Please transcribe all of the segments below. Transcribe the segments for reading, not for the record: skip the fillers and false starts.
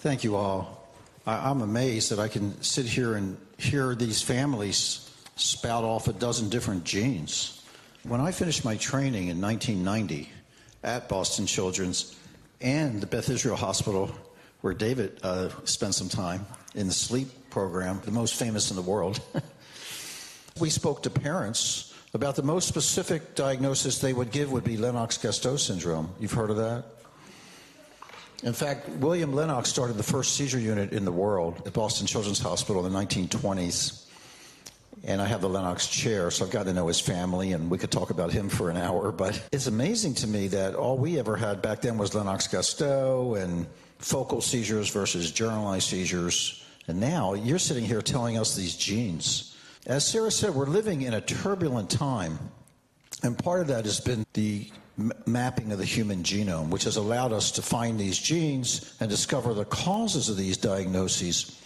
Thank you all. I'm amazed that I can sit here and hear these families spout off a dozen different genes. When I finished my training in 1990 at Boston Children's and the Beth Israel Hospital, where David spent some time in the sleep program, the most famous in the world, we spoke to parents about the most specific diagnosis they would give would be Lennox-Gastaut syndrome. You've heard of that? In fact, William Lennox started the first seizure unit in the world at Boston Children's Hospital in the 1920s. And I have the Lennox chair, so I've got to know his family, and we could talk about him for an hour. But it's amazing to me that all we ever had back then was Lennox-Gastaut and focal seizures versus generalized seizures. And now you're sitting here telling us these genes. As Sarah said, we're living in a turbulent time. And part of that has been the mapping of the human genome, which has allowed us to find these genes and discover the causes of these diagnoses.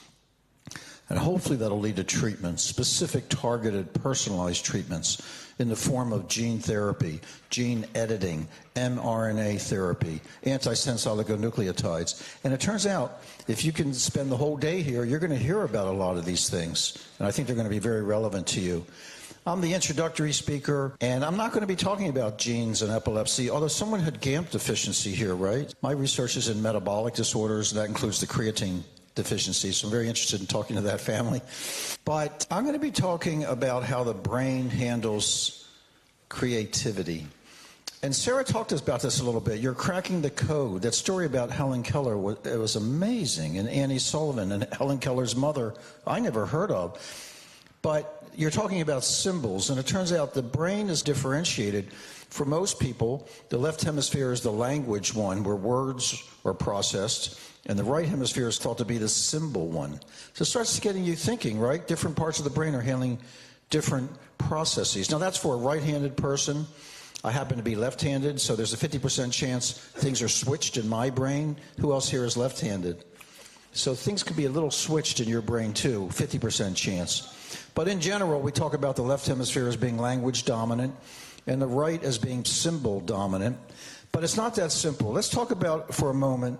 And hopefully that'll lead to treatments, specific, targeted, personalized treatments in the form of gene therapy, gene editing, mRNA therapy, antisense oligonucleotides. And it turns out, if you can spend the whole day here, you're going to hear about a lot of these things. And I think they're going to be very relevant to you. I'm the introductory speaker, and I'm not going to be talking about genes and epilepsy, although someone had GAMP deficiency here, right? My research is in metabolic disorders, and that includes the creatine deficiency, so I'm very interested in talking to that family. But I'm going to be talking about how the brain handles creativity. And Sarah talked about this a little bit. You're cracking the code. That story about Helen Keller was amazing, and Annie Sullivan and Helen Keller's mother, I never heard of. But you're talking about symbols, and it turns out the brain is differentiated. For most people, the left hemisphere is the language one, where words are processed, and the right hemisphere is thought to be the symbol one. So it starts getting you thinking, right? Different parts of the brain are handling different processes. Now, that's for a right-handed person. I happen to be left-handed, so there's a 50% chance things are switched in my brain. Who else here is left-handed? So things could be a little switched in your brain, too, 50% chance. But in general, we talk about the left hemisphere as being language dominant and the right as being symbol dominant. But it's not that simple. Let's talk about, for a moment,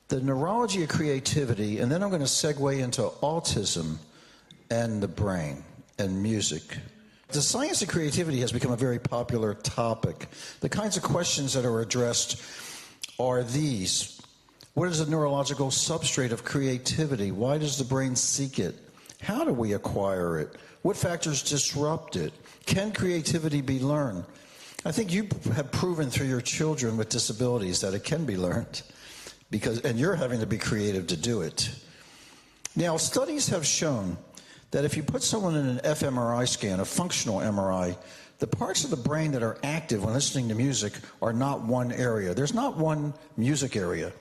the neurology of creativity, and then I'm going to segue into autism and the brain and music. The science of creativity has become a very popular topic. The kinds of questions that are addressed are these. What is the neurological substrate of creativity? Why does the brain seek it? How do we acquire it? What factors disrupt it? Can creativity be learned? I think you have proven through your children with disabilities that it can be learned, and you're having to be creative to do it. Now, studies have shown that if you put someone in an fMRI scan, a functional MRI, the parts of the brain that are active when listening to music are not one area. There's not one music area.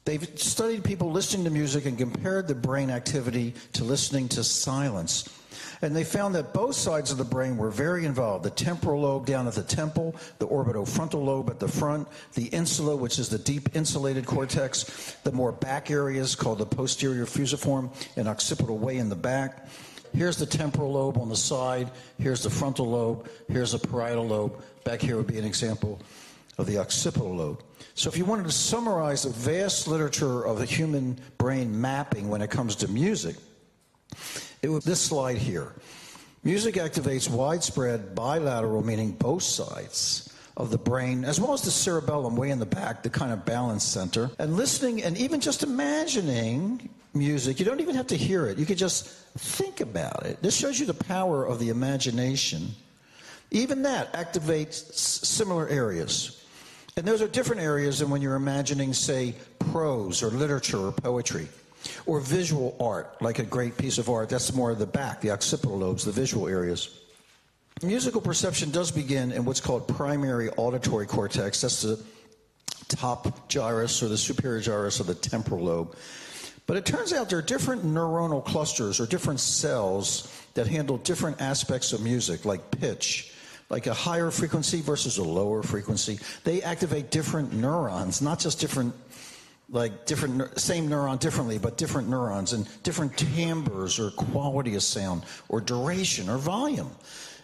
They've studied people listening to music and compared the brain activity to listening to silence. And they found that both sides of the brain were very involved. The temporal lobe down at the temple, the orbitofrontal lobe at the front, the insula, which is the deep insulated cortex, the more back areas called the posterior fusiform and occipital way in the back. Here's the temporal lobe on the side. Here's the frontal lobe. Here's the parietal lobe. Back here would be an example of the occipital lobe. So if you wanted to summarize the vast literature of the human brain mapping when it comes to music, it was this slide here. Music activates widespread bilateral, meaning both sides of the brain, as well as the cerebellum way in the back, the kind of balance center. And listening and even just imagining music, you don't even have to hear it. You could just think about it. This shows you the power of the imagination. Even that activates similar areas. And those are different areas than when you're imagining, say, prose or literature or poetry, or visual art, like a great piece of art. That's more of the back, the occipital lobes, the visual areas. Musical perception does begin in what's called primary auditory cortex. That's the top gyrus or the superior gyrus of the temporal lobe. But it turns out there are different neuronal clusters or different cells that handle different aspects of music, like pitch, like a higher frequency versus a lower frequency. They activate different neurons, not just different, same neuron differently, but different neurons and different timbres or quality of sound or duration or volume.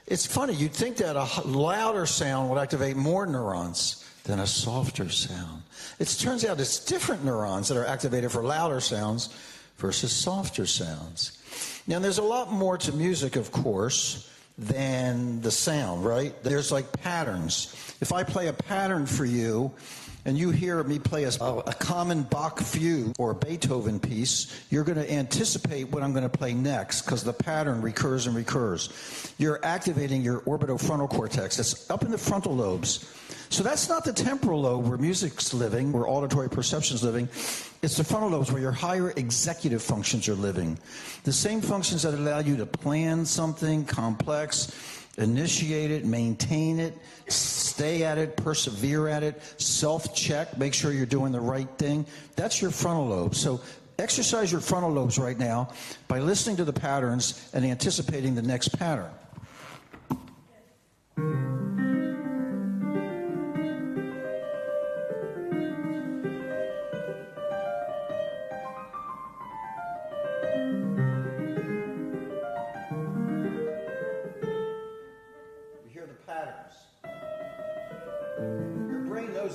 It's funny, you'd think that a louder sound would activate more neurons than a softer sound. It turns out it's different neurons that are activated for louder sounds versus softer sounds. Now, there's a lot more to music, of course, than the sound, right? There's like patterns. If I play a pattern for you, and you hear me play a common Bach fugue or a Beethoven piece, you're going to anticipate what I'm going to play next because the pattern recurs and recurs. You're activating your orbitofrontal cortex. It's up in the frontal lobes. So that's not the temporal lobe where music's living, where auditory perception's living. It's the frontal lobes where your higher executive functions are living. The same functions that allow you to plan something complex, initiate it, maintain it, stay at it, persevere at it, self-check, make sure you're doing the right thing. That's your frontal lobe. So exercise your frontal lobes right now by listening to the patterns and anticipating the next pattern.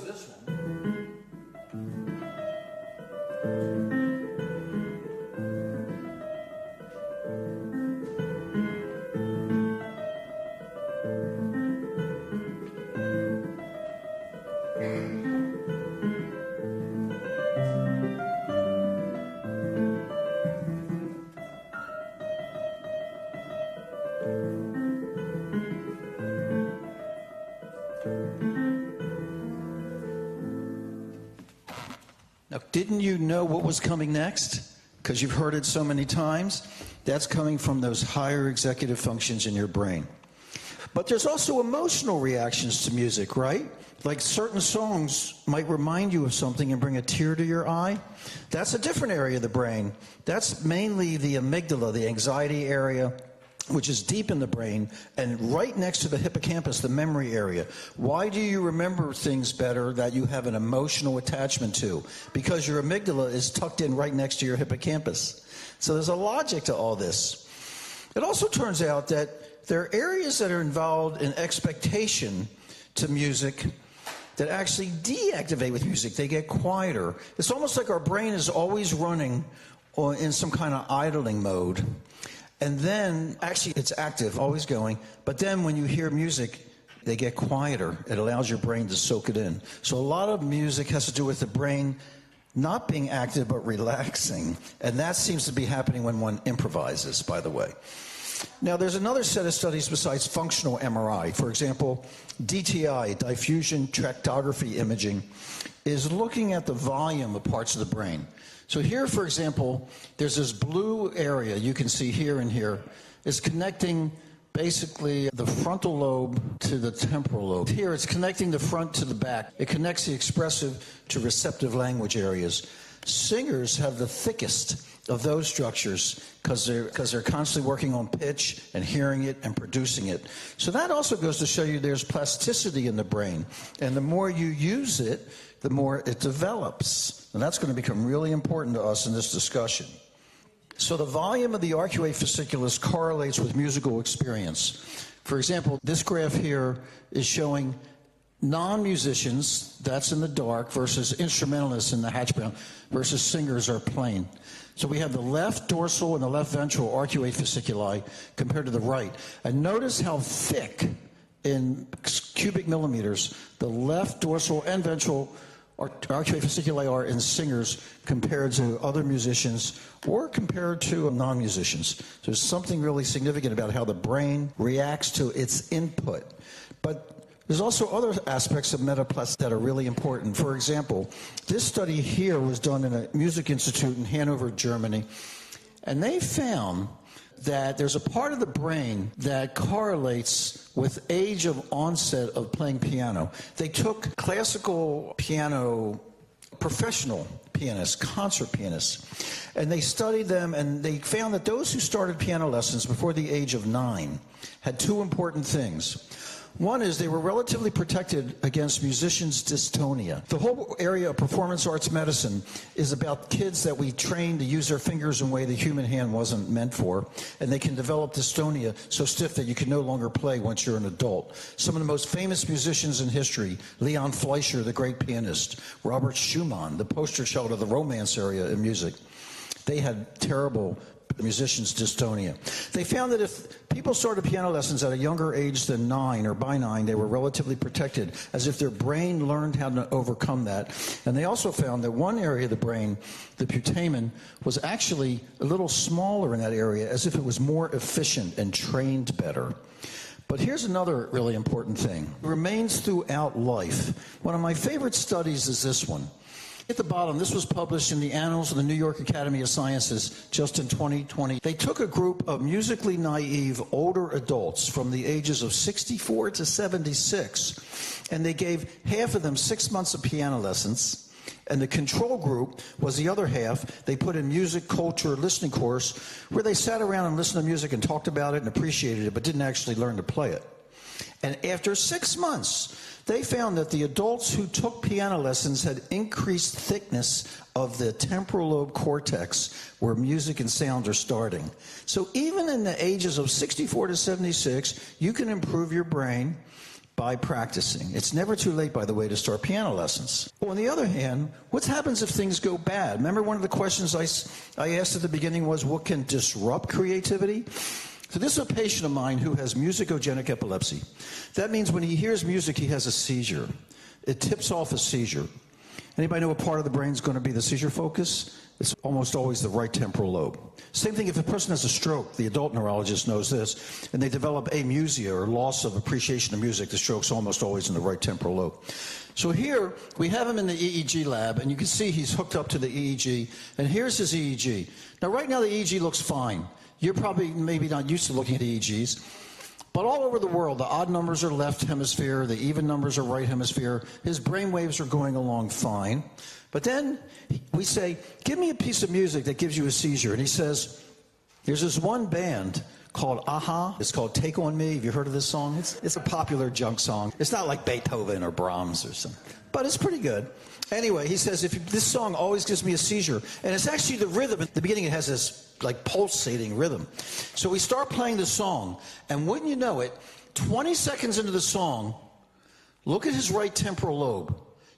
This one. Now, didn't you know what was coming next? Because you've heard it so many times. That's coming from those higher executive functions in your brain. But there's also emotional reactions to music, right? Like certain songs might remind you of something and bring a tear to your eye. That's a different area of the brain. That's mainly the amygdala, the anxiety area, which is deep in the brain and right next to the hippocampus, the memory area. Why do you remember things better that you have an emotional attachment to? Because your amygdala is tucked in right next to your hippocampus. So there's a logic to all this. It also turns out that there are areas that are involved in expectation to music that actually deactivate with music. They get quieter. It's almost like our brain is always running in some kind of idling mode. And then, actually, it's active, always going. But then when you hear music, they get quieter. It allows your brain to soak it in. So a lot of music has to do with the brain not being active, but relaxing. And that seems to be happening when one improvises, by the way. Now, there's another set of studies besides functional MRI. For example, DTI, diffusion tractography imaging, is looking at the volume of parts of the brain. So here, for example, there's this blue area you can see here and here. It's connecting basically the frontal lobe to the temporal lobe. Here, it's connecting the front to the back. It connects the expressive to receptive language areas. Singers have the thickest of those structures because they're constantly working on pitch and hearing it and producing it. So that also goes to show you there's plasticity in the brain. And the more you use it, the more it develops. And that's going to become really important to us in this discussion. So the volume of the arcuate fasciculus correlates with musical experience. For example, this graph here is showing non-musicians, that's in the dark, versus instrumentalists in the hatch brown, versus singers are plain. So we have the left dorsal and the left ventral arcuate fasciculi compared to the right. And notice how thick in cubic millimeters the left dorsal and ventral arcuate fasciculi are in singers compared to other musicians or compared to non-musicians. So there's something really significant about how the brain reacts to its input. But there's also other aspects of metaplasticity that are really important. For example, this study here was done in a music institute in Hanover, Germany, and they found that there's a part of the brain that correlates with age of onset of playing piano. They took classical piano professional pianists, concert pianists, and they studied them, and they found that those who started piano lessons before the age of 9 had two important things. One is they were relatively protected against musicians' dystonia. The whole area of performance arts medicine is about kids that we train to use their fingers in a way the human hand wasn't meant for, and they can develop dystonia so stiff that you can no longer play once you're an adult. Some of the most famous musicians in history, Leon Fleischer, the great pianist, Robert Schumann, the poster child of the Romance area in music, they had terrible musicians' dystonia. They found that if people started piano lessons at a younger age than 9 or by 9, they were relatively protected, as if their brain learned how to overcome that. And they also found that one area of the brain, the putamen, was actually a little smaller in that area, as if it was more efficient and trained better. But here's another really important thing. It remains throughout life. One of my favorite studies is this one. At the bottom, this was published in the Annals of the New York Academy of Sciences just in 2020. They took a group of musically naive older adults from the ages of 64 to 76, and they gave half of them 6 months of piano lessons, and the control group was the other half. They put in music culture listening course where they sat around and listened to music and talked about it and appreciated it, but didn't actually learn to play it. And after 6 months, they found that the adults who took piano lessons had increased thickness of the temporal lobe cortex where music and sound are starting. So even in the ages of 64 to 76, you can improve your brain by practicing. It's never too late, by the way, to start piano lessons. Well, on the other hand, what happens if things go bad? Remember one of the questions I asked at the beginning was, what can disrupt creativity? So this is a patient of mine who has musicogenic epilepsy. That means when he hears music, he has a seizure. It tips off a seizure. Anybody know what part of the brain is going to be the seizure focus? It's almost always the right temporal lobe. Same thing if a person has a stroke, the adult neurologist knows this, and they develop amusia or loss of appreciation of music, the stroke's almost always in the right temporal lobe. So here, we have him in the EEG lab, and you can see he's hooked up to the EEG, and here's his EEG. Now right now the EEG looks fine. You're probably maybe not used to looking at EEGs, but all over the world, the odd numbers are left hemisphere, the even numbers are right hemisphere. His brain waves are going along fine. But then we say, give me a piece of music that gives you a seizure. And he says, there's this one band called Aha. It's called Take On Me. Have you heard of this song? It's a popular junk song. It's not like Beethoven or Brahms or something, but it's pretty good. Anyway, he says, if this song always gives me a seizure, and it's actually the rhythm. At the beginning, it has this like pulsating rhythm. So we start playing the song, and wouldn't you know it, 20 seconds into the song, look at his right temporal lobe.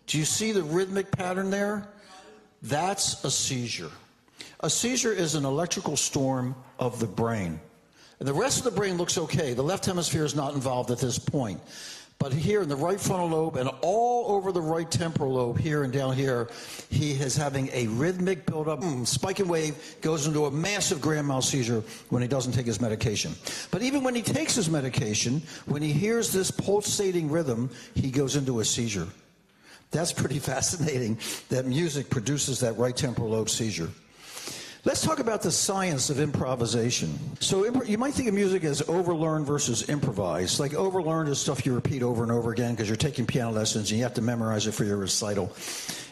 Do you see the rhythmic pattern there? That's a seizure. A seizure is an electrical storm of the brain. And the rest of the brain looks okay. The left hemisphere is not involved at this point. But here in the right frontal lobe and all over the right temporal lobe, here and down here, he is having a rhythmic buildup. Spike and wave goes into a massive grand mal seizure when he doesn't take his medication. But even when he takes his medication, when he hears this pulsating rhythm, he goes into a seizure. That's pretty fascinating that music produces that right temporal lobe seizure. Let's talk about the science of improvisation. So you might think of music as overlearned versus improvised. Like overlearned is stuff you repeat over and over again because you're taking piano lessons and you have to memorize it for your recital.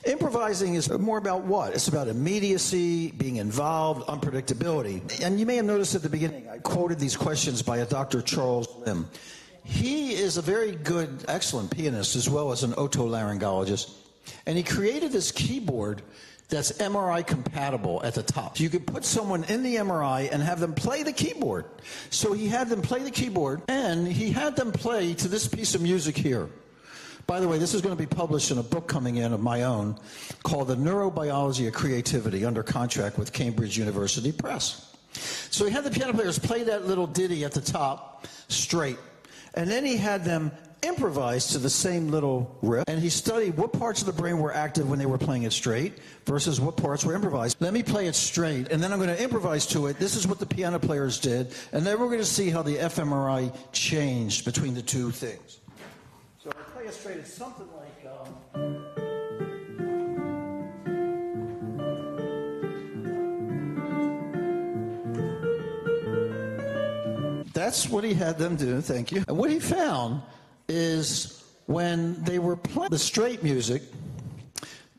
Improvising is more about what? It's about immediacy, being involved, unpredictability. And you may have noticed at the beginning, I quoted these questions by a Dr. Charles Lim. He is a very good, excellent pianist as well as an otolaryngologist. And he created this keyboard that's MRI compatible at the top. So you could put someone in the MRI and have them play the keyboard. So he had them play the keyboard, and he had them play to this piece of music here. By the way, this is going to be published in a book coming in of my own called The Neurobiology of Creativity, under contract with Cambridge University Press. So he had the piano players play that little ditty at the top straight, and then he had them improvise to the same little riff, and he studied what parts of the brain were active when they were playing it straight versus what parts were improvised. Let me play it straight, and then I'm going to improvise to it. This is what the piano players did, and then we're going to see how the fMRI changed between the two things. So if I play it straight, it's something like... That's what he had them do, thank you. And what he found is when they were playing the straight music,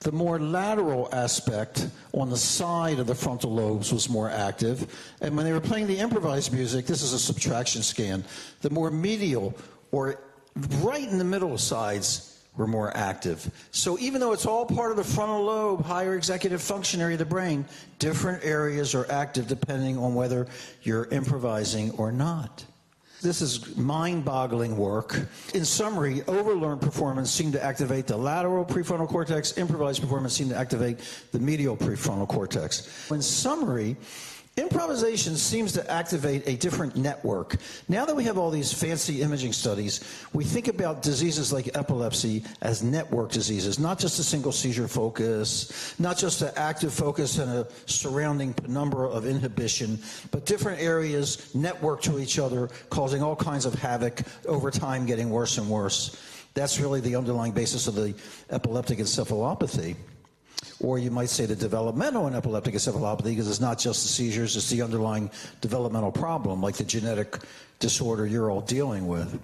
the more lateral aspect on the side of the frontal lobes was more active. And when they were playing the improvised music, this is a subtraction scan, the more medial or right in the middle sides were more active. So even though it's all part of the frontal lobe, higher executive function area of the brain, different areas are active depending on whether you're improvising or not. This is mind-boggling work. In summary, overlearned performance seemed to activate the lateral prefrontal cortex. Improvised performance seemed to activate the medial prefrontal cortex. In summary, improvisation seems to activate a different network. Now that we have all these fancy imaging studies, we think about diseases like epilepsy as network diseases, not just a single seizure focus, not just an active focus and a surrounding penumbra of inhibition, but different areas network to each other, causing all kinds of havoc, over time getting worse and worse. That's really the underlying basis of the epileptic encephalopathy. Or you might say the developmental and epileptic encephalopathy, because it's not just the seizures, it's the underlying developmental problem, like the genetic disorder you're all dealing with.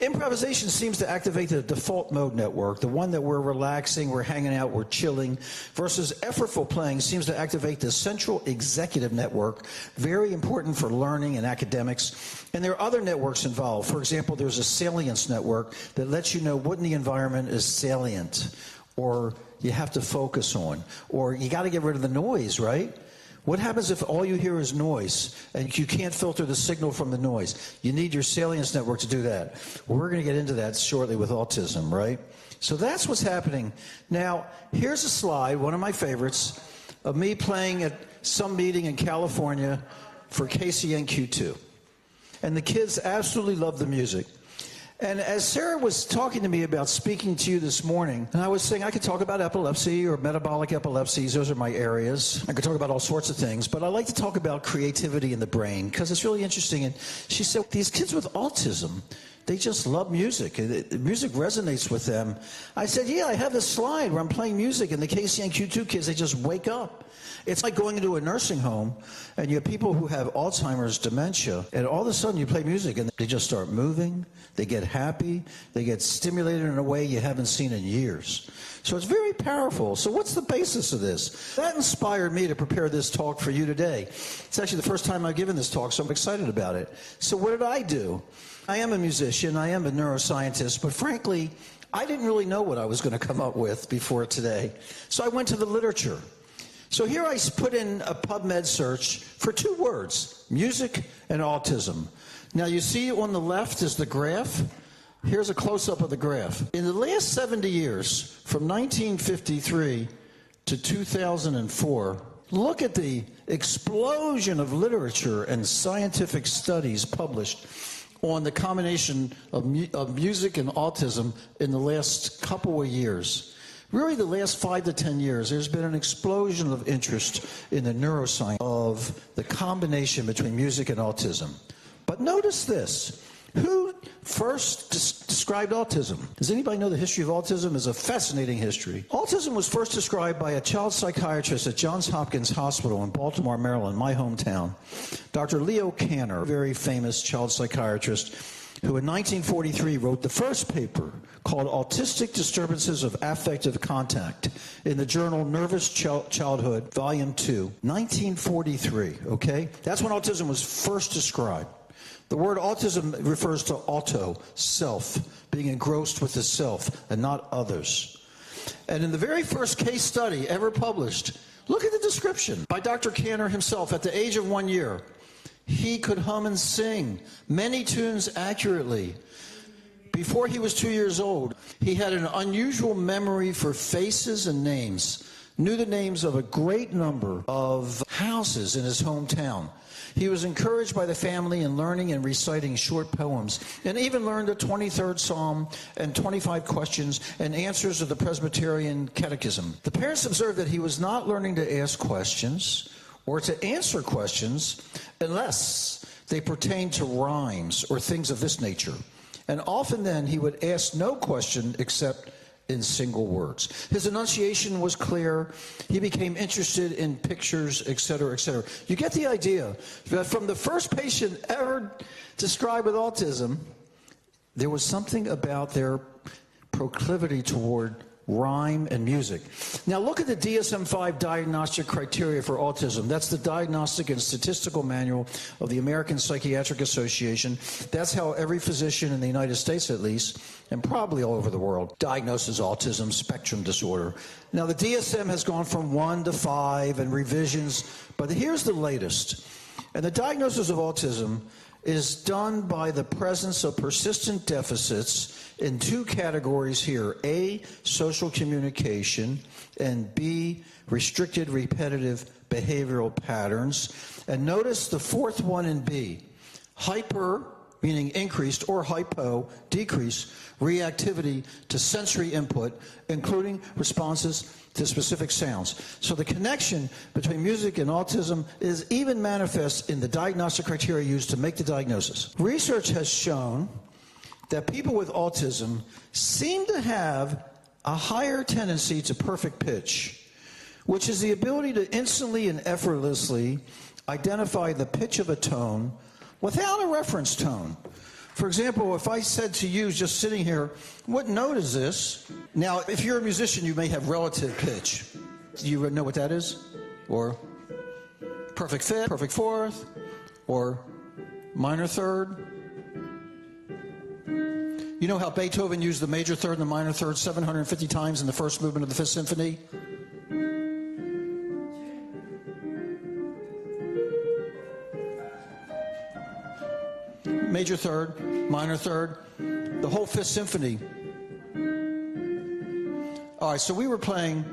Improvisation seems to activate the default mode network, the one that we're relaxing, we're hanging out, we're chilling, versus effortful playing seems to activate the central executive network, very important for learning and academics. And there are other networks involved. For example, there's a salience network that lets you know what in the environment is salient, or you have to focus on, or you got to get rid of the noise, right? What happens if all you hear is noise and you can't filter the signal from the noise? You need your salience network to do that. Well, we're going to get into that shortly with autism, right? So that's what's happening. Now, here's a slide, one of my favorites, of me playing at some meeting in California for KCNQ2. And the kids absolutely love the music. And as Sarah was talking to me about speaking to you this morning, and I was saying I could talk about epilepsy or metabolic epilepsies, those are my areas. I could talk about all sorts of things, but I like to talk about creativity in the brain because it's really interesting. And she said, these kids with autism, they just love music. Music resonates with them. I said, yeah, I have this slide where I'm playing music, and the KCNQ2 kids, they just wake up. It's like going into a nursing home, and you have people who have Alzheimer's, dementia, and all of a sudden you play music, and they just start moving, they get happy, they get stimulated in a way you haven't seen in years. So it's very powerful. So what's the basis of this? That inspired me to prepare this talk for you today. It's actually the first time I've given this talk, so I'm excited about it. So what did I do? I am a musician, I am a neuroscientist, but frankly, I didn't really know what I was going to come up with before today. So I went to the literature. So here I put in a PubMed search for 2 words, music and autism. Now you see on the left is the graph. Here's a close-up of the graph. In the last 70 years, from 1953 to 2004, look at the explosion of literature and scientific studies published on the combination of music and autism in the last couple of years. Really, the last 5 to 10 years, there's been an explosion of interest in the neuroscience of the combination between music and autism. But notice this. Who first described autism? Does anybody know the history of autism? It's a fascinating history. Autism was first described by a child psychiatrist at Johns Hopkins Hospital in Baltimore, Maryland, my hometown, Dr. Leo Kanner, a very famous child psychiatrist, who in 1943 wrote the first paper called Autistic Disturbances of Affective Contact in the journal Nervous Childhood, Volume 2, 1943, okay? That's when autism was first described. The word autism refers to auto, self, being engrossed with the self and not others. And in the very first case study ever published, look at the description by Dr. Kanner himself. At the age of 1 year, he could hum and sing many tunes accurately. Before he was 2 years old, he had an unusual memory for faces and names, knew the names of a great number of houses in his hometown. He was encouraged by the family in learning and reciting short poems, and even learned the 23rd Psalm and 25 questions and answers of the Presbyterian Catechism. The parents observed that he was not learning to ask questions or to answer questions unless they pertained to rhymes or things of this nature. And often then he would ask no question except in single words. His enunciation was clear. He became interested in pictures, etc., etc. You get the idea that from the first patient ever described with autism, there was something about their proclivity toward rhyme, and music. Now look at the DSM-5 diagnostic criteria for autism. That's the Diagnostic and Statistical Manual of the American Psychiatric Association. That's how every physician in the United States, at least, and probably all over the world, diagnoses autism spectrum disorder. Now the DSM has gone from 1 to 5 and revisions, but here's the latest. And the diagnosis of autism is done by the presence of persistent deficits in two categories here: A, social communication, and B, restricted repetitive behavioral patterns. And notice the fourth one in B: hyper, meaning increased, or hypo, decreased, reactivity to sensory input, including responses to specific sounds. So the connection between music and autism is even manifest in the diagnostic criteria used to make the diagnosis. Research has shown that people with autism seem to have a higher tendency to perfect pitch, which is the ability to instantly and effortlessly identify the pitch of a tone without a reference tone. For example, if I said to you, just sitting here, what note is this? Now, if you're a musician, you may have relative pitch. Do you know what that is? Or perfect fifth, perfect fourth, or minor third? You know how Beethoven used the major third and the minor third 750 times in the first movement of the Fifth Symphony? Major third, minor third, the whole Fifth Symphony. All right, so we were playing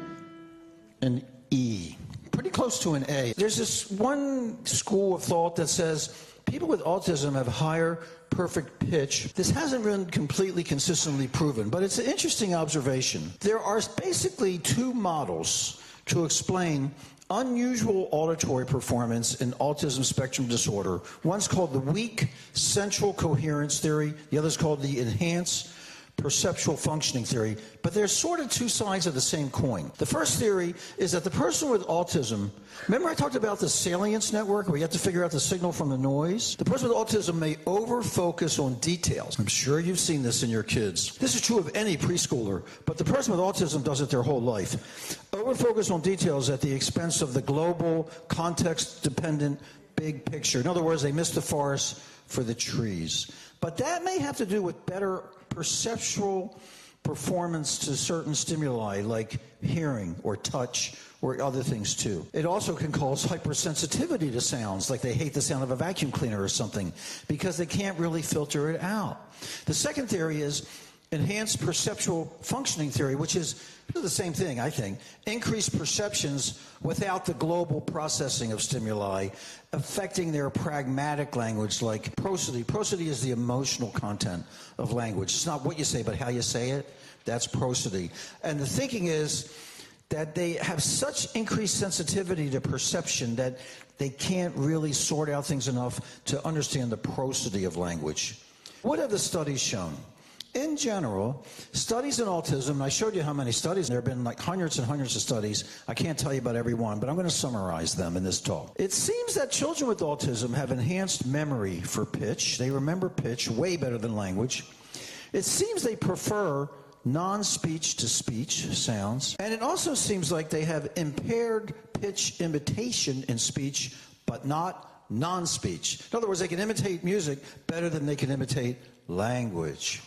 an E, pretty close to an A. There's this one school of thought that says people with autism have higher perfect pitch. This hasn't been completely consistently proven, but it's an interesting observation. There are basically two models to explain unusual auditory performance in autism spectrum disorder. One's called the weak central coherence theory. The other's called the enhanced perceptual functioning theory. But they're sort of two sides of the same coin. The first theory is that the person with autism, remember I talked about the salience network where you have to figure out the signal from the noise? The person with autism may over-focus on details. I'm sure you've seen this in your kids. This is true of any preschooler, but the person with autism does it their whole life. Over-focus on details at the expense of the global, context-dependent big picture. In other words, they miss the forest for the trees. But that may have to do with better perceptual performance to certain stimuli like hearing or touch or other things too. It also can cause hypersensitivity to sounds, like they hate the sound of a vacuum cleaner or something because they can't really filter it out. The second theory is enhanced perceptual functioning theory, which is the same thing, I think. Increased perceptions without the global processing of stimuli affecting their pragmatic language, like prosody. Prosody is the emotional content of language. It's not what you say, but how you say it. That's prosody. And the thinking is that they have such increased sensitivity to perception that they can't really sort out things enough to understand the prosody of language. What have the studies shown? In general, studies in autism, and I showed you how many studies, there have been like hundreds and hundreds of studies. I can't tell you about every one, but I'm going to summarize them in this talk. It seems that children with autism have enhanced memory for pitch. They remember pitch way better than language. It seems they prefer non-speech to speech sounds. And it also seems like they have impaired pitch imitation in speech, but not non-speech. In other words, they can imitate music better than they can imitate language.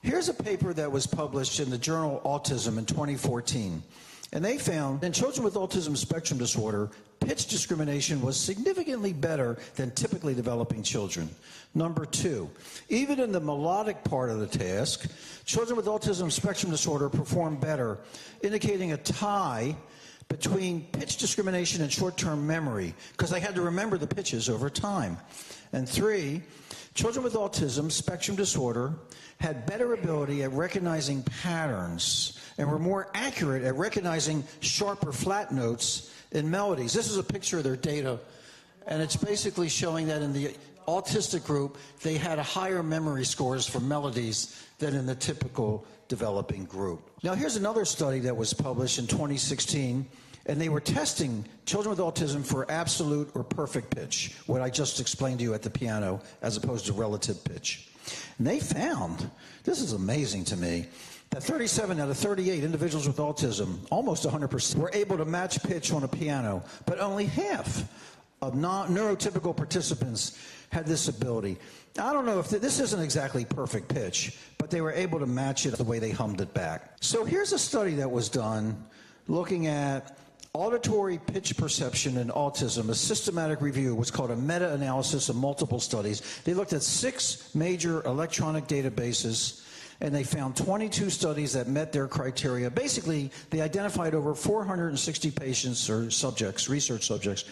Here's a paper that was published in the journal Autism in 2014. And they found in children with autism spectrum disorder, pitch discrimination was significantly better than typically developing children. Number two, even in the melodic part of the task, children with autism spectrum disorder perform better, indicating a tie between pitch discrimination and short-term memory, because they had to remember the pitches over time. And three, children with autism spectrum disorder had better ability at recognizing patterns and were more accurate at recognizing sharp or flat notes in melodies. This is a picture of their data, and it's basically showing that in the autistic group, they had a higher memory scores for melodies than in the typical developing group. Now, here's another study that was published in 2016, and they were testing children with autism for absolute or perfect pitch, what I just explained to you at the piano, as opposed to relative pitch. And they found, this is amazing to me, that 37 out of 38 individuals with autism, almost 100%, were able to match pitch on a piano, but only half of neurotypical participants had this ability. I don't know if this isn't exactly perfect pitch, but they were able to match it the way they hummed it back. So here's a study that was done looking at auditory pitch perception in autism, a systematic review, what's called a meta-analysis of multiple studies. They looked at 6 major electronic databases, and they found 22 studies that met their criteria. Basically, they identified over 460 patients or subjects, research subjects,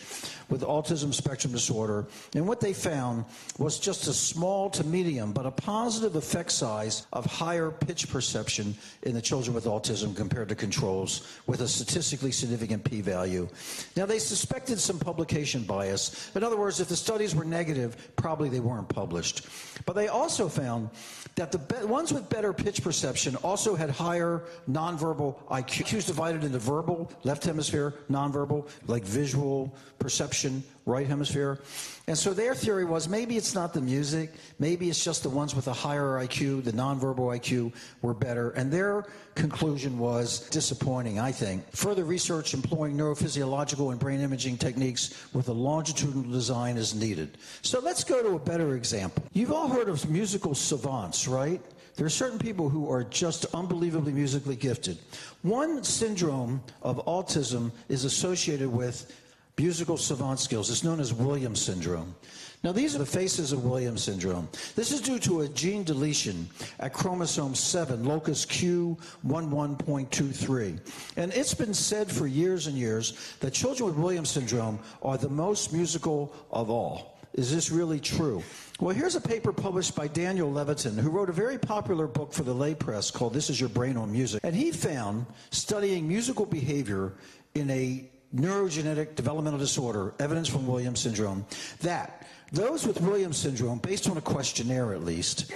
with autism spectrum disorder. And what they found was just a small to medium, but a positive effect size of higher pitch perception in the children with autism compared to controls, with a statistically significant p-value. Now, they suspected some publication bias. In other words, if the studies were negative, probably they weren't published. But they also found that the ones with better pitch perception also had higher nonverbal IQ. IQ is divided into verbal, left hemisphere, nonverbal, like visual perception, right hemisphere. And so their theory was maybe it's not the music, maybe it's just the ones with a higher IQ, the nonverbal IQ, were better. And their conclusion was disappointing, I think. Further research employing neurophysiological and brain imaging techniques with a longitudinal design is needed. So let's go to a better example. You've all heard of musical savants, right? There are certain people who are just unbelievably musically gifted. One syndrome of autism is associated with musical savant skills. It's known as Williams syndrome. Now, these are the faces of Williams syndrome. This is due to a gene deletion at chromosome 7, locus Q11.23. And it's been said for years and years that children with Williams syndrome are the most musical of all. Is this really true? Well, here's a paper published by Daniel Levitin, who wrote a very popular book for the lay press called This Is Your Brain on Music. And he found, studying musical behavior in a neurogenetic developmental disorder, evidence from Williams syndrome, that those with Williams syndrome, based on a questionnaire at least,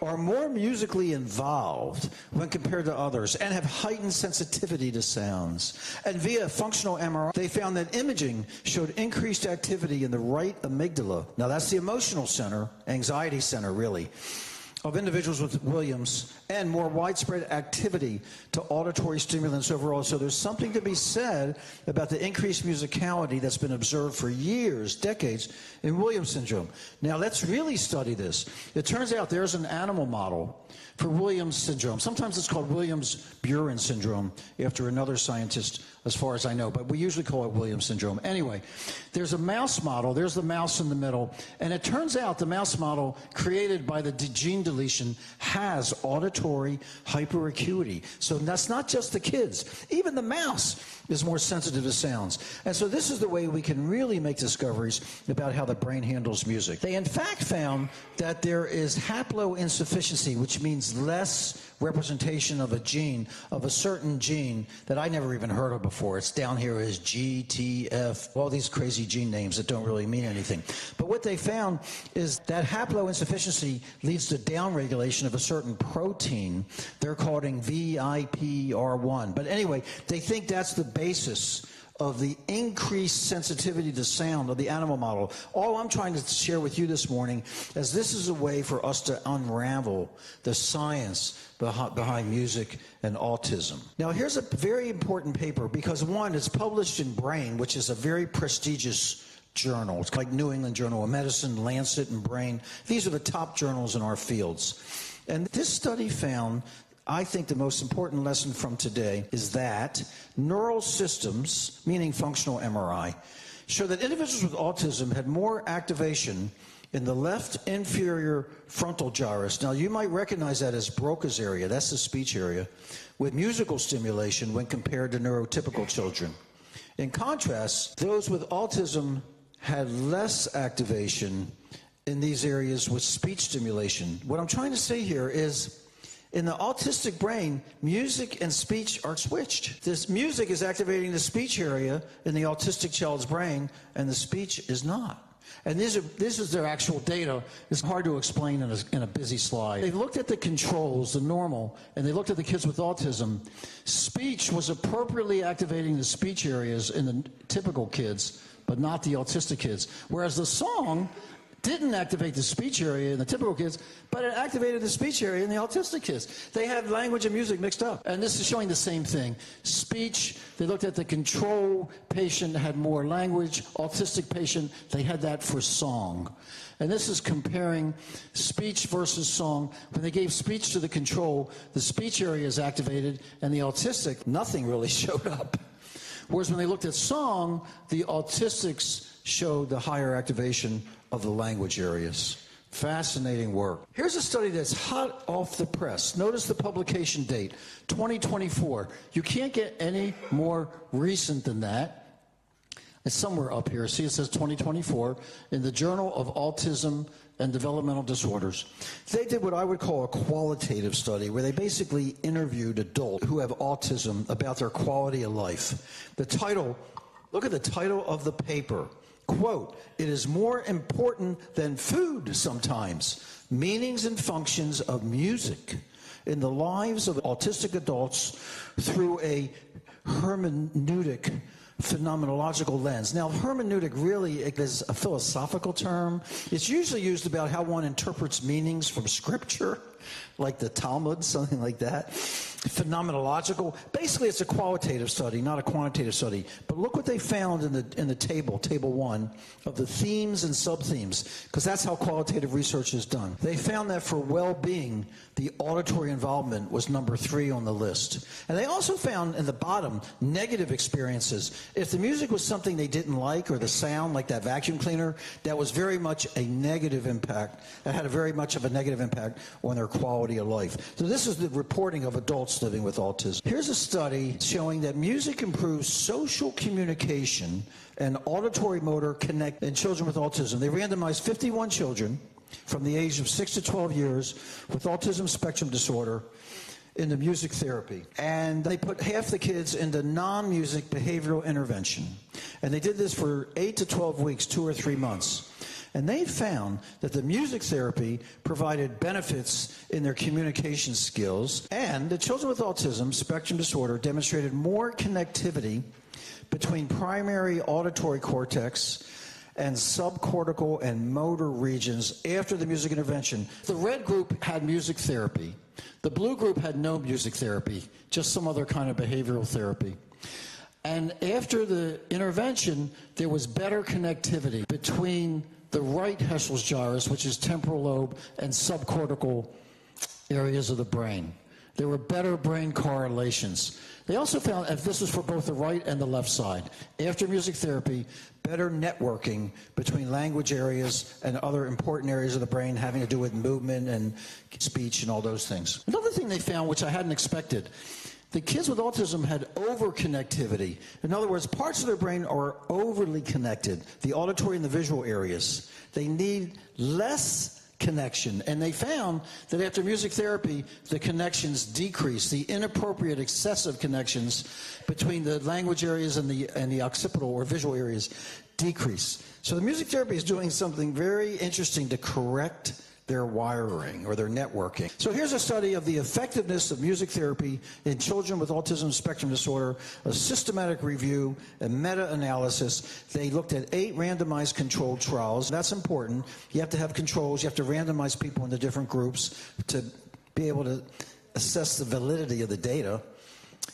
are more musically involved when compared to others and have heightened sensitivity to sounds. And via functional MRI, they found that imaging showed increased activity in the right amygdala. Now, that's the emotional center, anxiety center, really, of individuals with Williams, and more widespread activity to auditory stimulants overall. So there's something to be said about the increased musicality that's been observed for years, decades, in Williams syndrome. Now let's really study this. It turns out there's an animal model for Williams syndrome. Sometimes it's called Williams-Buren syndrome, after another scientist, as far as I know, but we usually call it Williams syndrome. Anyway, there's a mouse model. There's the mouse in the middle, and it turns out the mouse model created by the gene deletion has auditory hyperacuity. So that's not just the kids. Even the mouse is more sensitive to sounds. And so this is the way we can really make discoveries about how the brain handles music. They in fact found that there is haploinsufficiency, which means less representation of a gene, of a certain gene that I never even heard of before. It's down here as G, T, F, all these crazy gene names that don't really mean anything. But what they found is that haploinsufficiency leads to downregulation of a certain protein they're calling VIPR1. But anyway, they think that's the basis of the increased sensitivity to sound of the animal model. All I'm trying to share with you this morning is this is a way for us to unravel the science behind music and autism. Now, here's a very important paper because, one, it's published in Brain, which is a very prestigious journal. It's like New England Journal of Medicine, Lancet, and Brain. These are the top journals in our fields. And this study found, I think the most important lesson from today is that neural systems, meaning functional MRI, show that individuals with autism had more activation in the left inferior frontal gyrus. Now, you might recognize that as Broca's area, that's the speech area, with musical stimulation when compared to neurotypical children. In contrast, those with autism had less activation in these areas with speech stimulation. What I'm trying to say here is, in the autistic brain, music and speech are switched. This music is activating the speech area in the autistic child's brain, and the speech is not. And this is their actual data. It's hard to explain in a busy slide. They looked at the controls, the normal, and they looked at the kids with autism. Speech was appropriately activating the speech areas in the typical kids, but not the autistic kids. Whereas the song didn't activate the speech area in the typical kids, but it activated the speech area in the autistic kids. They had language and music mixed up. And this is showing the same thing. Speech, they looked at the control patient had more language. Autistic patient, they had that for song. And this is comparing speech versus song. When they gave speech to the control, the speech area is activated, and the autistic, nothing really showed up. Whereas when they looked at song, the autistics showed the higher activation of the language areas. Fascinating work. Here's a study that's hot off the press. Notice the publication date, 2024. You can't get any more recent than that. It's somewhere up here. See, it says 2024 in the Journal of Autism and Developmental Disorders. They did what I would call a qualitative study, where they basically interviewed adults who have autism about their quality of life. The title, look at the title of the paper. Quote, "It is more important than food sometimes, meanings and functions of music in the lives of autistic adults through a hermeneutic phenomenological lens." Now, hermeneutic really is a philosophical term. It's usually used about how one interprets meanings from scripture, like the Talmud, something like that. Phenomenological. Basically, it's a qualitative study, not a quantitative study. But look what they found in the table 1, of the themes and sub-themes, because that's how qualitative research is done. They found that for well-being, the auditory involvement was number 3 on the list. And they also found in the bottom negative experiences. If the music was something they didn't like, or the sound, like that vacuum cleaner, that was very much a negative impact. That had a very much of a negative impact on their quality of life. So this is the reporting of adults living with autism. Here's a study showing that music improves social communication and auditory motor connect in children with autism. They randomized 51 children from the age of 6 to 12 years with autism spectrum disorder into music therapy. And they put half the kids into non-music behavioral intervention. And they did this for 8 to 12 weeks, 2 or 3 months. And they found that the music therapy provided benefits in their communication skills, and the children with autism spectrum disorder demonstrated more connectivity between primary auditory cortex and subcortical and motor regions after the music intervention. The red group had music therapy. The blue group had no music therapy, just some other kind of behavioral therapy. And after the intervention, there was better connectivity between the right Heschel's gyrus, which is temporal lobe, and subcortical areas of the brain. There were better brain correlations. They also found, if this was for both the right and the left side, after music therapy, better networking between language areas and other important areas of the brain having to do with movement and speech and all those things. Another thing they found, which I hadn't expected, the kids with autism had overconnectivity. In other words, parts of their brain are overly connected, the auditory and the visual areas. They need less connection. And they found that after music therapy, the connections decrease. The inappropriate, excessive connections between the language areas and the occipital or visual areas decrease. So the music therapy is doing something very interesting to correct their wiring or their networking. So here's a study of the effectiveness of music therapy in children with autism spectrum disorder, a systematic review, a meta-analysis. They looked at 8 randomized controlled trials. That's important. You have to have controls. You have to randomize people into different groups to be able to assess the validity of the data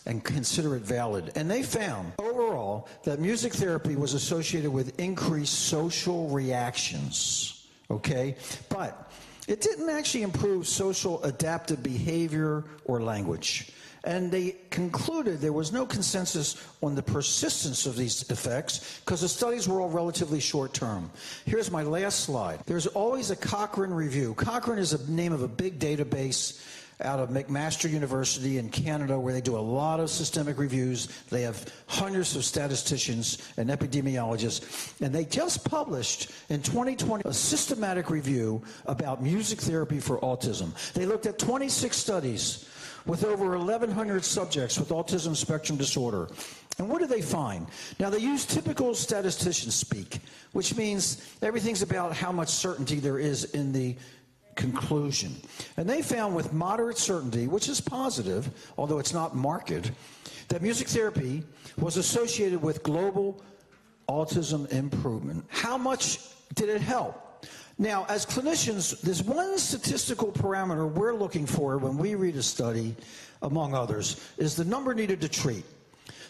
and consider it valid. And they found overall that music therapy was associated with increased social reactions. Okay? But it didn't actually improve social adaptive behavior or language. And they concluded there was no consensus on the persistence of these effects because the studies were all relatively short term. Here's my last slide. There's always a Cochrane review. Cochrane is the name of a big database out of McMaster University in Canada, where they do a lot of systemic reviews. They have hundreds of statisticians and epidemiologists, and they just published in 2020 a systematic review about music therapy for autism. They looked at 26 studies with over 1,100 subjects with autism spectrum disorder. And what did they find? Now, they use typical statistician speak, which means everything's about how much certainty there is in the conclusion. And they found with moderate certainty, which is positive, although it's not marked, that music therapy was associated with global autism improvement. How much did it help? Now, as clinicians, there's one statistical parameter we're looking for when we read a study, among others, is the number needed to treat.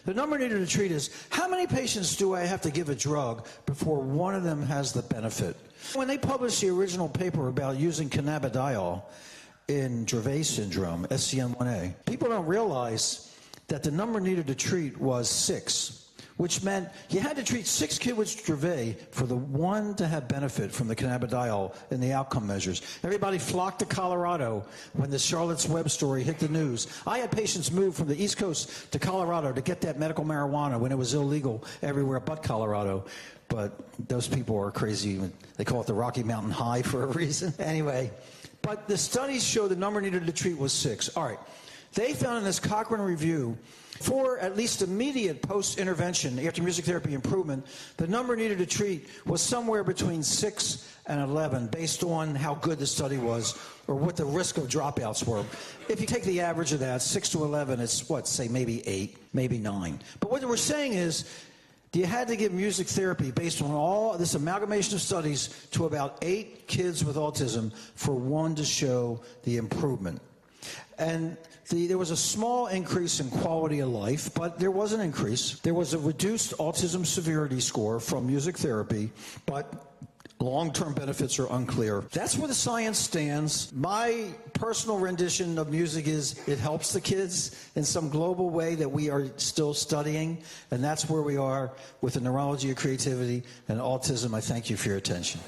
The number needed to treat is, how many patients do I have to give a drug before one of them has the benefit? When they published the original paper about using cannabidiol in Dravet syndrome, SCN1A, people don't realize that the number needed to treat was 6. Which meant you had to treat 6 kids with Dravet for the one to have benefit from the cannabidiol in the outcome measures. Everybody flocked to Colorado when the Charlotte's Web story hit the news. I had patients move from the East Coast to Colorado to get that medical marijuana when it was illegal everywhere but Colorado. But those people are crazy. They call it the Rocky Mountain High for a reason. Anyway, but the studies show the number needed to treat was 6. All right. They found in this Cochrane review, for at least immediate post-intervention after music therapy improvement, the number needed to treat was somewhere between 6 and 11 based on how good the study was or what the risk of dropouts were. If you take the average of that, 6 to 11, it's what, say maybe 8, maybe 9. But what we're saying is, you had to give music therapy based on all this amalgamation of studies to about 8 kids with autism for one to show the improvement. And there was a small increase in quality of life, but there was an increase. There was a reduced autism severity score from music therapy, but long-term benefits are unclear. That's where the science stands. My personal rendition of music is it helps the kids in some global way that we are still studying, and that's where we are with the neurology of creativity and autism. I thank you for your attention.